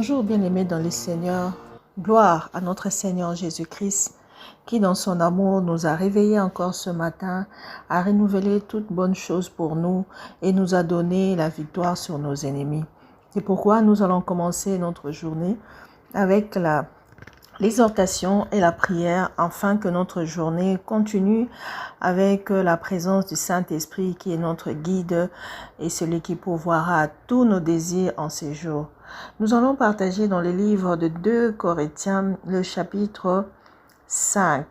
Bonjour bien-aimés dans le Seigneur, gloire à notre Seigneur Jésus-Christ qui dans son amour nous a réveillés encore ce matin, a renouvelé toutes bonnes choses pour nous et nous a donné la victoire sur nos ennemis. C'est pourquoi nous allons commencer notre journée avec l'exhortation et la prière afin que notre journée continue avec la présence du Saint-Esprit qui est notre guide et celui qui pourvoira à tous nos désirs en ces jours. Nous allons partager dans le livre de 2 Corinthiens le chapitre 5.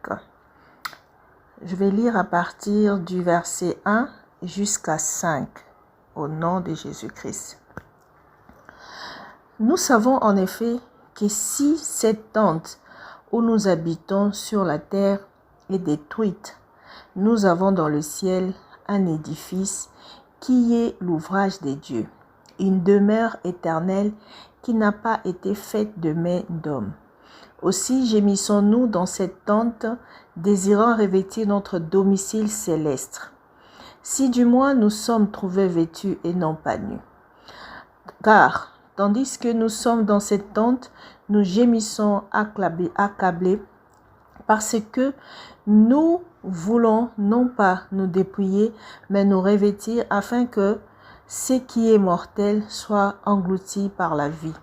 Je vais lire à partir du verset 1 jusqu'à 5 au nom de Jésus-Christ. Nous savons en effet que si cette tente où nous habitons sur la terre est détruite, nous avons dans le ciel un édifice qui est l'ouvrage des dieux, une demeure éternelle qui n'a pas été faite de main d'homme. Aussi gémissons-nous dans cette tente, désirant revêtir notre domicile céleste. Si du moins nous sommes trouvés vêtus et non pas nus. Car, tandis que nous sommes dans cette tente, nous gémissons accablés parce que nous voulons non pas nous dépouiller, mais nous revêtir afin que ce qui est mortel soit englouti par la vie.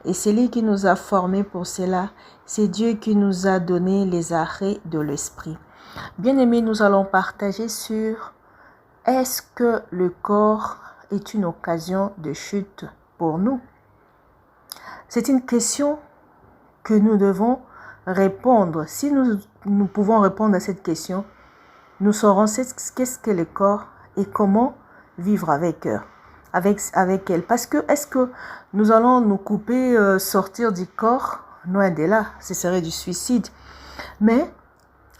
Et celui qui nous a formés pour cela, c'est Dieu qui nous a donné les arrêts de l'esprit. Bien-aimés, nous allons partager sur est-ce que le corps est une occasion de chute pour nous? C'est une question que nous devons répondre. Si nous pouvons répondre à cette question, nous saurons qu'est-ce que le corps et comment vivre avec elle. Parce que est-ce que nous allons nous couper, sortir du corps? Loin de là, ce serait du suicide. Mais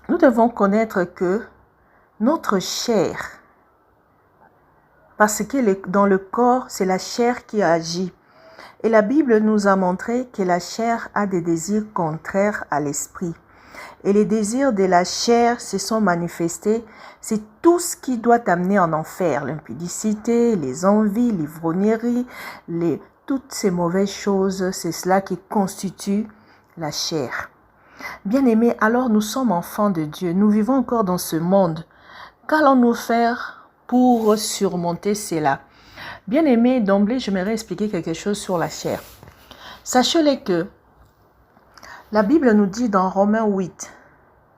nous devons connaître que notre chair, parce que dans le corps, c'est la chair qui agit. Et la Bible nous a montré que la chair a des désirs contraires à l'esprit. Et les désirs de la chair se sont manifestés. C'est tout ce qui doit amener en enfer. L'impudicité, les envies, l'ivrognerie, toutes ces mauvaises choses, c'est cela qui constitue la chair. Bien-aimés, alors nous sommes enfants de Dieu. Nous vivons encore dans ce monde. Qu'allons-nous faire pour surmonter cela? Bien-aimés, d'emblée, j'aimerais expliquer quelque chose sur la chair. Sachez-le que la Bible nous dit dans Romains 8,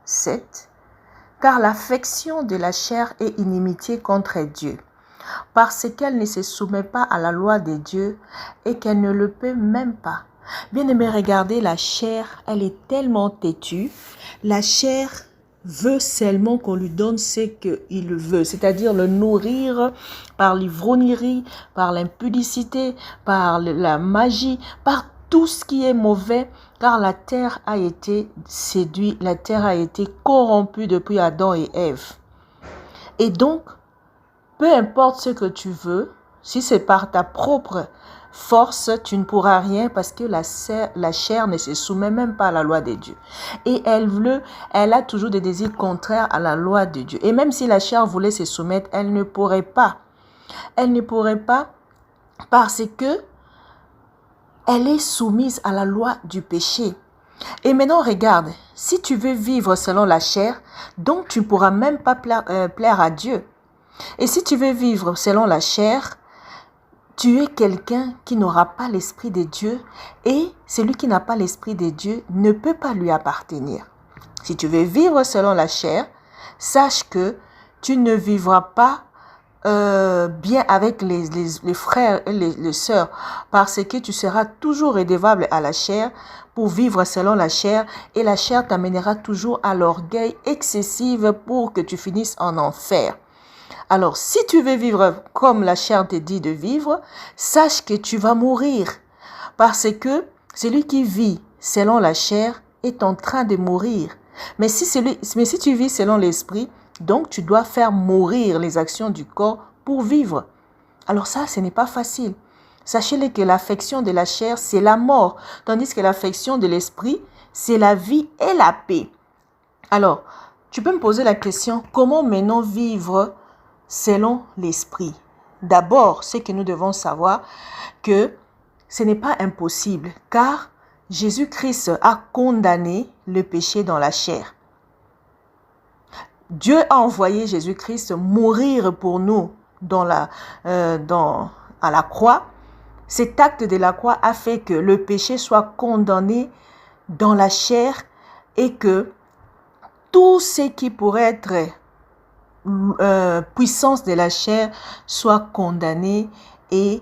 7, « Car l'affection de la chair est inimitié contre Dieu, parce qu'elle ne se soumet pas à la loi de Dieu et qu'elle ne le peut même pas. » Bien-aimés, regardez, la chair, elle est tellement têtue. La chair veut seulement qu'on lui donne ce qu'il veut, c'est-à-dire le nourrir par l'ivrognerie, par l'impudicité, par la magie, par tout ce qui est mauvais, car la terre a été séduite, la terre a été corrompue depuis Adam et Ève. Et donc, peu importe ce que tu veux, si c'est par ta propre force, tu ne pourras rien parce que la chair ne se soumet même pas à la loi de Dieu. Et elle a toujours des désirs contraires à la loi de Dieu. Et même si la chair voulait se soumettre, elle ne pourrait pas. Elle ne pourrait pas parce que elle est soumise à la loi du péché. Et maintenant, regarde, si tu veux vivre selon la chair, donc tu ne pourras même pas plaire à Dieu. Et si tu veux vivre selon la chair, tu es quelqu'un qui n'aura pas l'esprit de Dieu et celui qui n'a pas l'esprit de Dieu ne peut pas lui appartenir. Si tu veux vivre selon la chair, sache que tu ne vivras pas bien avec les frères et les sœurs parce que tu seras toujours redevable à la chair pour vivre selon la chair et la chair t'amènera toujours à l'orgueil excessif pour que tu finisses en enfer. Alors, si tu veux vivre comme la chair te dit de vivre, sache que tu vas mourir. Parce que celui qui vit selon la chair est en train de mourir. Mais si tu vis selon l'esprit, donc tu dois faire mourir les actions du corps pour vivre. Alors ça, ce n'est pas facile. Sachez-le que l'affection de la chair, c'est la mort. Tandis que l'affection de l'esprit, c'est la vie et la paix. Alors, tu peux me poser la question, comment maintenant vivre selon l'esprit? D'abord, ce que nous devons savoir, que ce n'est pas impossible, car Jésus-Christ a condamné le péché dans la chair. Dieu a envoyé Jésus-Christ mourir pour nous à la croix. Cet acte de la croix a fait que le péché soit condamné dans la chair et que tout ce qui pourrait être puissance de la chair soit condamné et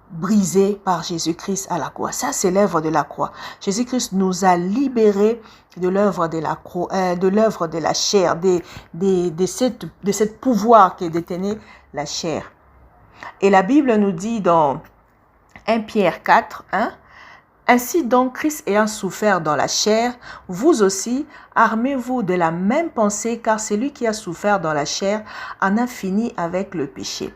brisé par Jésus-Christ à la croix. Ça, c'est l'œuvre de la croix. Jésus-Christ nous a libérés de l'œuvre de la croix, de l'œuvre de la chair, de cette pouvoir qui détenait la chair. Et la Bible nous dit dans 1 Pierre 4, 1, « Ainsi donc, Christ ayant souffert dans la chair, vous aussi, armez-vous de la même pensée, car celui qui a souffert dans la chair en a fini avec le péché. »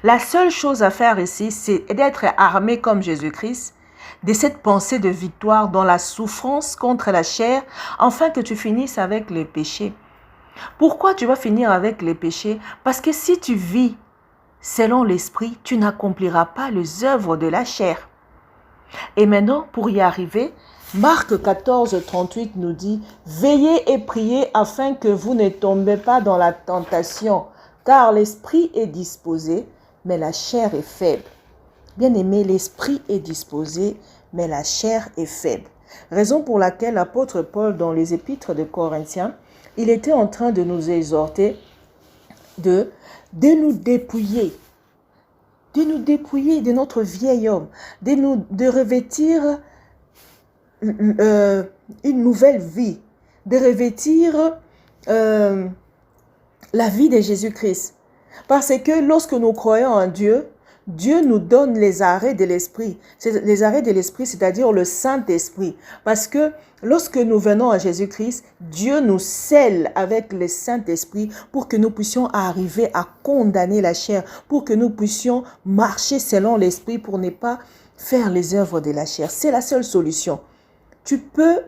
La seule chose à faire ici, c'est d'être armé comme Jésus-Christ, de cette pensée de victoire dans la souffrance contre la chair, afin que tu finisses avec les péchés. Pourquoi tu vas finir avec les péchés? Parce que si tu vis selon l'esprit, tu n'accompliras pas les œuvres de la chair. Et maintenant, pour y arriver, Marc 14, 38 nous dit « Veillez et priez afin que vous ne tombez pas dans la tentation, car l'esprit est disposé, mais la chair est faible. » Bien-aimé, l'esprit est disposé, mais la chair est faible. Raison pour laquelle l'apôtre Paul, dans les épîtres de Corinthiens, il était en train de nous exhorter de nous dépouiller de notre vieil homme, de revêtir une nouvelle vie, de revêtir la vie de Jésus-Christ. Parce que lorsque nous croyons en Dieu, Dieu nous donne les arrêts de l'esprit. Les arrêts de l'esprit, c'est-à-dire le Saint-Esprit. Parce que lorsque nous venons à Jésus-Christ, Dieu nous scelle avec le Saint-Esprit pour que nous puissions arriver à condamner la chair, pour que nous puissions marcher selon l'esprit pour ne pas faire les œuvres de la chair. C'est la seule solution. Tu peux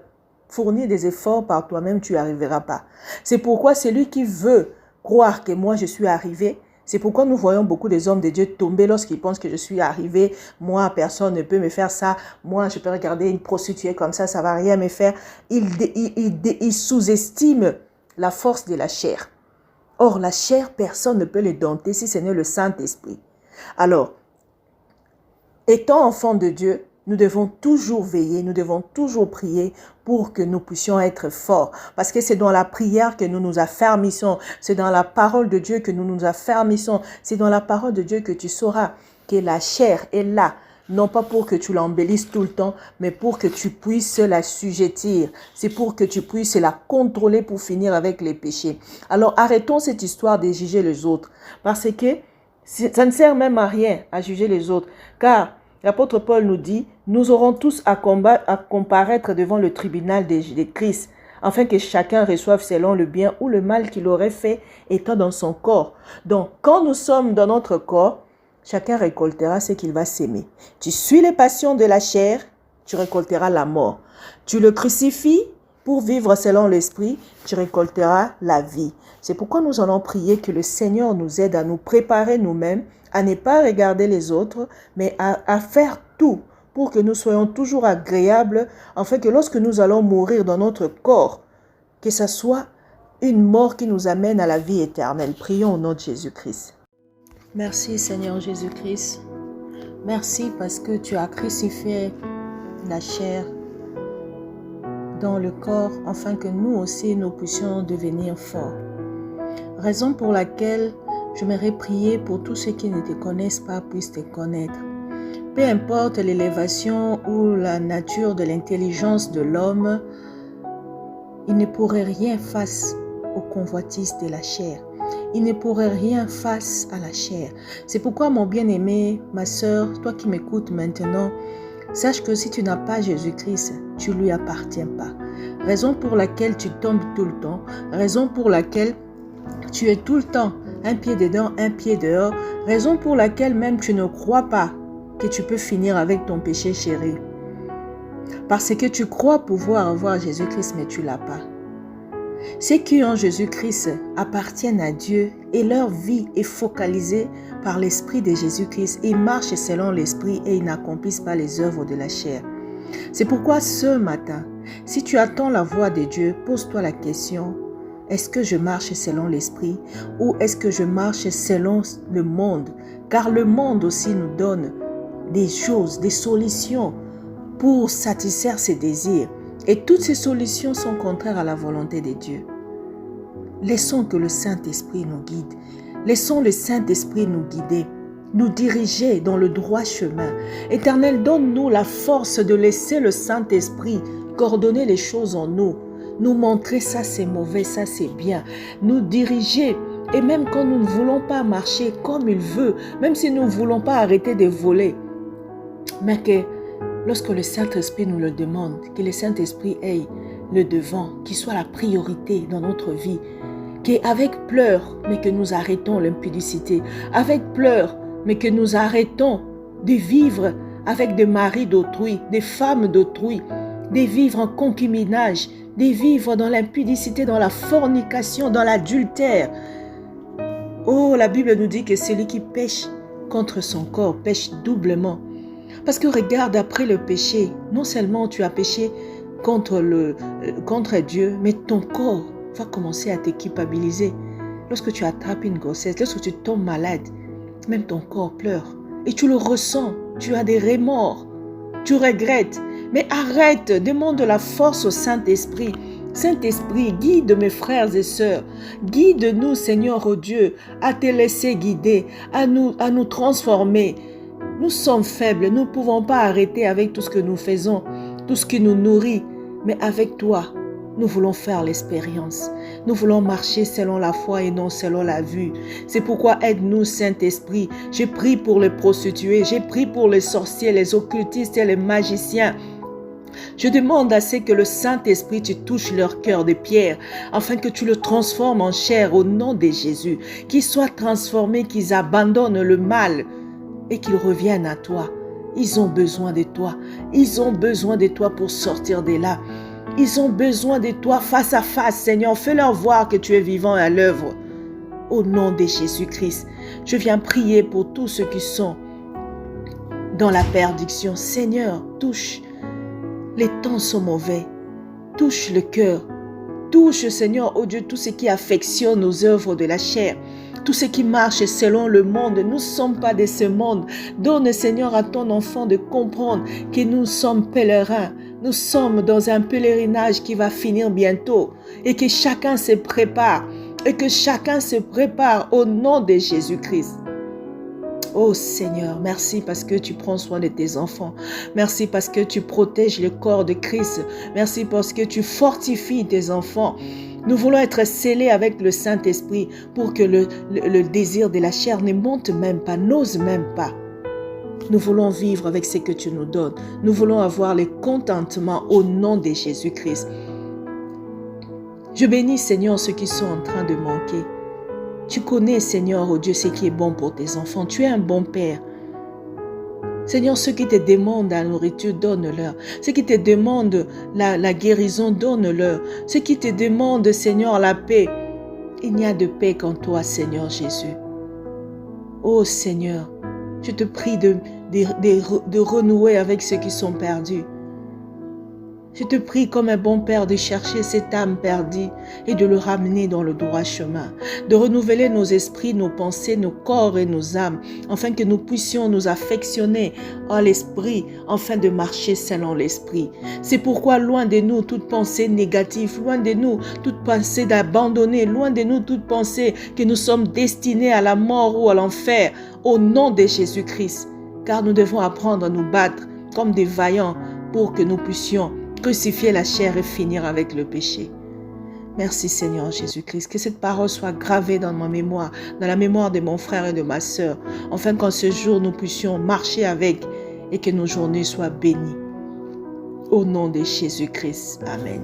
fournir des efforts par toi-même, tu n'y arriveras pas. C'est pourquoi celui qui veut croire que moi je suis arrivé, c'est pourquoi nous voyons beaucoup des hommes de Dieu tomber lorsqu'ils pensent que je suis arrivé. Moi, personne ne peut me faire ça. Moi, je peux regarder une prostituée comme ça, ça ne va rien me faire. Ils sous-estiment la force de la chair. Or, la chair, personne ne peut le dompter si ce n'est le Saint-Esprit. Alors, étant enfants de Dieu, nous devons toujours veiller, nous devons toujours prier pour que nous puissions être forts. Parce que c'est dans la prière que nous nous affermissons. C'est dans la parole de Dieu que nous nous affermissons. C'est dans la parole de Dieu que tu sauras que la chair est là. Non pas pour que tu l'embellisses tout le temps, mais pour que tu puisses l'assujettir. C'est pour que tu puisses la contrôler pour finir avec les péchés. Alors arrêtons cette histoire de juger les autres. Parce que ça ne sert même à rien à juger les autres. Car l'apôtre Paul nous dit, nous aurons tous à comparaître devant le tribunal de Christ, afin que chacun reçoive selon le bien ou le mal qu'il aurait fait étant dans son corps. Donc, quand nous sommes dans notre corps, chacun récoltera ce qu'il va s'aimer. Tu suis les passions de la chair, tu récolteras la mort. Tu le crucifies pour vivre selon l'esprit, tu récolteras la vie. C'est pourquoi nous allons prier que le Seigneur nous aide à nous préparer nous-mêmes, à ne pas regarder les autres, mais à faire tout pour que nous soyons toujours agréables, afin que lorsque nous allons mourir dans notre corps, que ce soit une mort qui nous amène à la vie éternelle. Prions au nom de Jésus-Christ. Merci Seigneur Jésus-Christ. Merci parce que tu as crucifié la chair dans le corps, afin que nous aussi nous puissions devenir forts. Raison pour laquelle j'aimerais prier pour tous ceux qui ne te connaissent pas puissent te connaître. Peu importe l'élévation ou la nature de l'intelligence de l'homme, il ne pourrait rien face aux convoitises de la chair. Il ne pourrait rien face à la chair. C'est pourquoi mon bien-aimé, ma sœur, toi qui m'écoutes maintenant, sache que si tu n'as pas Jésus-Christ, tu ne lui appartiens pas. Raison pour laquelle tu tombes tout le temps, raison pour laquelle tu es tout le temps un pied dedans, un pied dehors, raison pour laquelle même tu ne crois pas que tu peux finir avec ton péché chéri. Parce que tu crois pouvoir avoir Jésus-Christ, mais tu ne l'as pas. Ceux qui ont Jésus-Christ appartiennent à Dieu et leur vie est focalisée par l'Esprit de Jésus-Christ. Ils marchent selon l'Esprit et ils n'accomplissent pas les œuvres de la chair. C'est pourquoi ce matin, si tu attends la voix de Dieu, pose-toi la question, est-ce que je marche selon l'Esprit ou est-ce que je marche selon le monde? Car le monde aussi nous donne des choses, des solutions pour satisfaire ses désirs. Et toutes ces solutions sont contraires à la volonté de Dieu. Laissons que le Saint-Esprit nous guide. Laissons le Saint-Esprit nous guider, nous diriger dans le droit chemin. Éternel, donne-nous la force de laisser le Saint-Esprit coordonner les choses en nous. Nous montrer ça c'est mauvais, ça c'est bien. Nous diriger. Et même quand nous ne voulons pas marcher comme il veut, même si nous ne voulons pas arrêter de voler, mais que lorsque le Saint-Esprit nous le demande, que le Saint-Esprit ait le devant, qu'il soit la priorité dans notre vie, qu'avec pleurs, mais que nous arrêtons l'impudicité, avec pleurs, mais que nous arrêtons de vivre avec des maris d'autrui, des femmes d'autrui, de vivre en concubinage, de vivre dans l'impudicité, dans la fornication, dans l'adultère. Oh, la Bible nous dit que celui qui pêche contre son corps pêche doublement. Parce que regarde, après le péché, non seulement tu as péché contre Dieu, mais ton corps va commencer à te culpabiliser. Lorsque tu attrapes une grossesse, lorsque tu tombes malade, même ton corps pleure. Et tu le ressens, tu as des remords, tu regrettes. Mais arrête, demande la force au Saint-Esprit. Saint-Esprit, guide mes frères et sœurs. Guide-nous, Seigneur, oh Dieu, à te laisser guider, à nous transformer. Nous sommes faibles, nous ne pouvons pas arrêter avec tout ce que nous faisons, tout ce qui nous nourrit. Mais avec toi, nous voulons faire l'expérience. Nous voulons marcher selon la foi et non selon la vue. C'est pourquoi aide-nous, Saint-Esprit. J'ai prié pour les prostituées, j'ai prié pour les sorciers, les occultistes et les magiciens. Je demande à ce que le Saint-Esprit tu touche leur cœur de pierre, afin que tu le transformes en chair au nom de Jésus. Qu'ils soient transformés, qu'ils abandonnent le mal et qu'ils reviennent à toi. Ils ont besoin de toi. Ils ont besoin de toi pour sortir de là. Ils ont besoin de toi face à face, Seigneur. Fais-leur voir que tu es vivant et à l'œuvre. Au nom de Jésus-Christ, je viens prier pour tous ceux qui sont dans la perdition. Seigneur, touche. Les temps sont mauvais. Touche le cœur. Touche, Seigneur, oh Dieu, tout ce qui affectionne nos œuvres de la chair. Tout ce qui marche selon le monde. Nous ne sommes pas de ce monde. Donne, Seigneur, à ton enfant de comprendre que nous sommes pèlerins. Nous sommes dans un pèlerinage qui va finir bientôt. Et que chacun se prépare. Et que chacun se prépare au nom de Jésus-Christ. Oh Seigneur, merci parce que tu prends soin de tes enfants. Merci parce que tu protèges le corps de Christ. Merci parce que tu fortifies tes enfants. Nous voulons être scellés avec le Saint-Esprit pour que le désir de la chair ne monte même pas, n'ose même pas. Nous voulons vivre avec ce que tu nous donnes. Nous voulons avoir le contentement au nom de Jésus-Christ. Je bénis, Seigneur, ceux qui sont en train de manquer. Tu connais, Seigneur, oh Dieu, ce qui est bon pour tes enfants. Tu es un bon Père. Seigneur, ceux qui te demandent la nourriture, donne-leur. Ceux qui te demandent la guérison, donne-leur. Ceux qui te demandent, Seigneur, la paix. Il n'y a de paix qu'en toi, Seigneur Jésus. Oh Seigneur, je te prie de renouer avec ceux qui sont perdus. Je te prie comme un bon Père de chercher cette âme perdue et de le ramener dans le droit chemin, de renouveler nos esprits, nos pensées, nos corps et nos âmes, afin que nous puissions nous affectionner à l'esprit, afin de marcher selon l'esprit. C'est pourquoi loin de nous toute pensée négative, loin de nous toute pensée d'abandonner, loin de nous toute pensée que nous sommes destinés à la mort ou à l'enfer, au nom de Jésus-Christ. Car nous devons apprendre à nous battre comme des vaillants pour que nous puissions crucifier la chair et finir avec le péché. Merci Seigneur Jésus-Christ, que cette parole soit gravée dans ma mémoire, dans la mémoire de mon frère et de ma sœur, afin qu'en ce jour nous puissions marcher avec et que nos journées soient bénies. Au nom de Jésus-Christ. Amen.